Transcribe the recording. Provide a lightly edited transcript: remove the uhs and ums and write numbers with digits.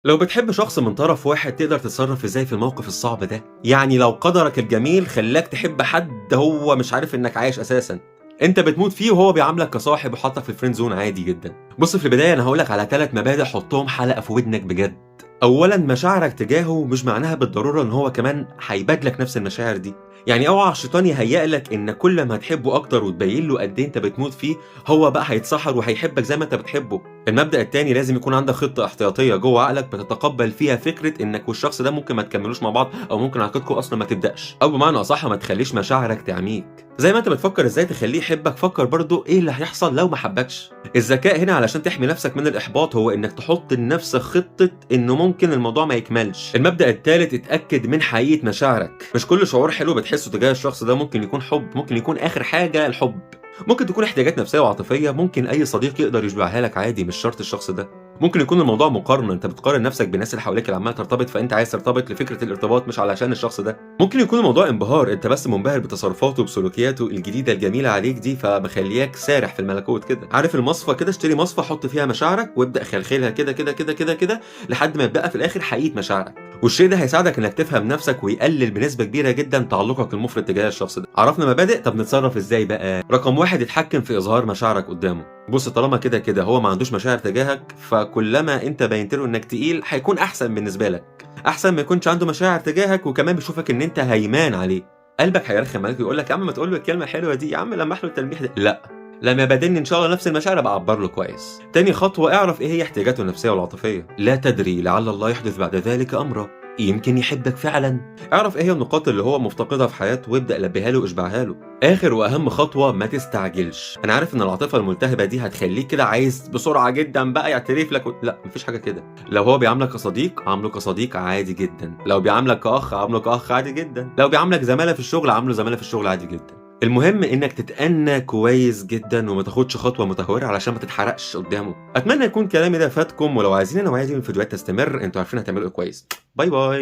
لو بتحب شخص من طرف واحد تقدر تتصرف ازاي في الموقف الصعب ده؟ يعني لو قدرك الجميل خلاك تحب حد هو مش عارف انك عايش اساسا، انت بتموت فيه وهو بيعاملك كصاحب وحاطك في الفريند زون عادي جدا. بص، في البدايه انا هقولك على 3 مبادئ حطهم حلقه في ودنك بجد. اولا، مشاعرك تجاهه مش معناها بالضروره ان هو كمان هيبادلك نفس المشاعر دي. يعني اوعى الشيطان يهيأ لك ان كل ما هتحبه اكتر وتبين له قد ايه انت بتموت فيه هو بقى هيتسحر وهيحبك زي ما انت بتحبه. المبدأ التاني، لازم يكون عندك خطة احتياطية جوه عقلك بتتقبل فيها فكرة انك والشخص ده ممكن ما تكملوش مع بعض او ممكن علاقتكم اصلا ما تبدأش، او بمعنى اصح ما تخليش مشاعرك تعميك. زي ما انت بتفكر ازاي تخليه يحبك، فكر برضه ايه اللي هيحصل لو ما حبكش. الذكاء هنا علشان تحمي نفسك من الاحباط هو انك تحط لنفسك خطة انه ممكن الموضوع ما يكملش. المبدأ الثالث، اتأكد من حقيقة مشاعرك. مش كل شعور حلو بتحسه تجاه الشخص ده ممكن يكون حب، ممكن يكون اخر حاجة الحب. ممكن تكون احتياجات نفسية وعاطفية، ممكن أي صديق يقدر يشبعها لك عادي، مش شرط الشخص ده. ممكن يكون الموضوع مقارنة، أنت بتقارن نفسك بالناس اللي حواليك اللي عمالة ترتبط، فأنت عايز ترتبط لفكرة الارتباط مش علشان الشخص ده. ممكن يكون الموضوع انبهار، أنت بس منبهر بتصرفاته وبسلوكياته الجديدة الجميلة عليك دي، فمخلياك سارح في الملكوت كده. عارف المصفى كده؟ اشتري مصفى حط فيها مشاعرك وابدأ خلخلها كده كده كده كده كده لحد ما يبقى في الآخر حقيقة مشاعرك. والشيء ده هيساعدك انك تفهم نفسك ويقلل بنسبه كبيره جدا تعلقك المفرط تجاه الشخص ده. عرفنا مبادئ، طب نتصرف ازاي بقى؟ رقم واحد، اتحكم في اظهار مشاعرك قدامه. بص، طالما كده كده هو ما عندوش مشاعر تجاهك، فكلما انت بينت له انك تقيل هيكون احسن بالنسبه لك. احسن ما يكونش عنده مشاعر تجاهك وكمان بيشوفك ان انت هيمان عليه. قلبك هيرخم عليك ويقول لك يا عم ما تقول له الكلمه الحلوه دي، يا عم لمح له التلميح ده. لا، لما يبادلني ان شاء الله نفس المشاعر ابقى اعبر له كويس. تاني خطوه، اعرف ايه هي احتياجاته النفسيه والعاطفيه. لا تدري لعل الله يحدث بعد ذلك امرا، يمكن يحبك فعلا. اعرف ايه هي النقاط اللي هو مفتقدها في حياته وابدا لبيها له واشبعها له. اخر واهم خطوه، ما تستعجلش. انا عارف ان العاطفه الملتهبه دي هتخليك كده عايز بسرعه جدا بقى يعترف لك لا، مفيش حاجه كده. لو هو بيعاملك كصديق عامله كصديق عادي جدا، لو بيعاملك كاخ عامله كاخ عادي جدا، لو بيعاملك زماله في الشغل عامله زماله في الشغل عادي جدا. المهم انك تتأنى كويس جدا وما تاخدش خطوه متهوره علشان ما تتحرقش قدامه. اتمنى يكون كلامي ده فاتكم، ولو عايزين النوعيه دي من الفيديوهات تستمر انتوا عارفين هتعملوا ايه كويس. باي باي.